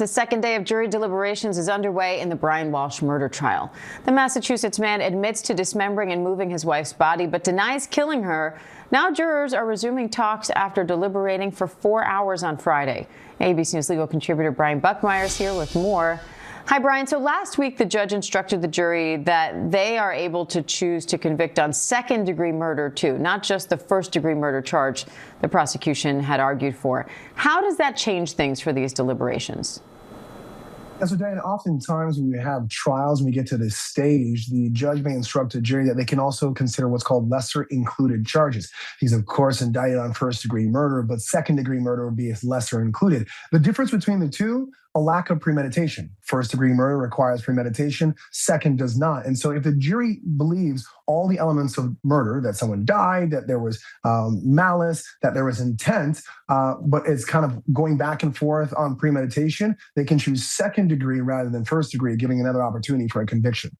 The second day of jury deliberations is underway in the Brian Walshe murder trial. The Massachusetts man admits to dismembering and moving his wife's body, but denies killing her. Now jurors are resuming talks after deliberating for 4 hours on Friday. ABC News legal contributor Brian Buckmeyer is here with more. Hi, Brian. So last week, the judge instructed the jury that they are able to choose to convict on second-degree murder, too, not just the first-degree murder charge the prosecution had argued for. How does that change things for these deliberations? And so, Dan, oftentimes when we have trials, when we get to this stage, the judge may instruct a jury that they can also consider what's called lesser included charges. He's, of course, indicted on first-degree murder, but second-degree murder would be lesser included. The difference between the two, a lack of premeditation. First-degree murder requires premeditation, second does not. And so if the jury believes all the elements of murder, that someone died, that there was malice, that there was intent, but it's kind of going back and forth on premeditation, they can choose second degree rather than first degree, giving another opportunity for a conviction.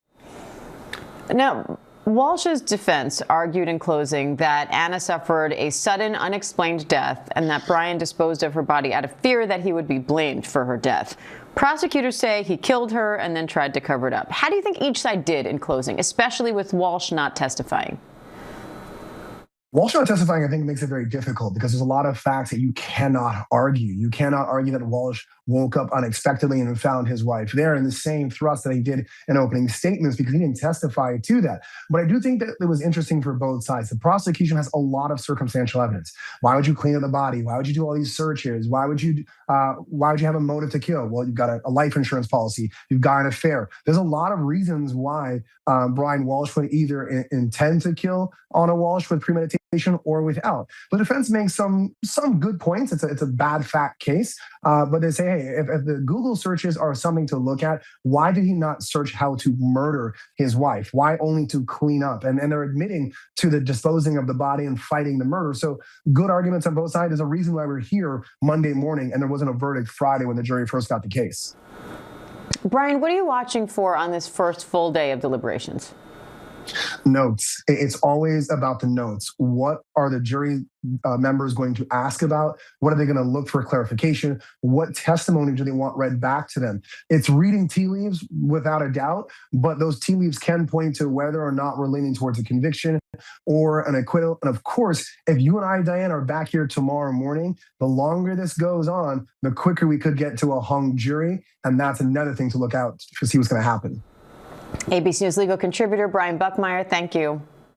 Now, Walshe's defense argued in closing that Anna suffered a sudden, unexplained death and that Brian disposed of her body out of fear that he would be blamed for her death. Prosecutors say he killed her and then tried to cover it up. How do you think each side did in closing, especially with Walshe not testifying? Walshe not testifying, I think, makes it very difficult because there's a lot of facts that you cannot argue. You cannot argue that Walshe woke up unexpectedly and found his wife there in the same thrust that he did in opening statements because he didn't testify to that. But I do think that it was interesting for both sides. The prosecution has a lot of circumstantial evidence. Why would you clean up the body? Why would you do all these searches? Why would you have a motive to kill? Well, you've got a life insurance policy. You've got an affair. There's a lot of reasons why Brian Walshe would either intend to kill Anna Walshe with premeditation or without. The defense makes some good points. It's a bad fact case, but they say, hey, if the Google searches are something to look at, why did he not search how to murder his wife? Why only to clean up? And they're admitting to the disposing of the body and fighting the murder. So good arguments on both sides. There's a reason why we're here Monday morning and there wasn't a verdict Friday when the jury first got the case. Brian, what are you watching for on this first full day of deliberations? Notes. It's always about the notes. What are the jury members going to ask about? What are they going to look for clarification? What testimony do they want read back to them? It's reading tea leaves without a doubt, but those tea leaves can point to whether or not we're leaning towards a conviction or an acquittal. And of course, if you and I, Diane, are back here tomorrow morning, the longer this goes on, the quicker we could get to a hung jury. And that's another thing to look out to see what's going to happen. ABC News legal contributor Brian Buckmeyer, thank you.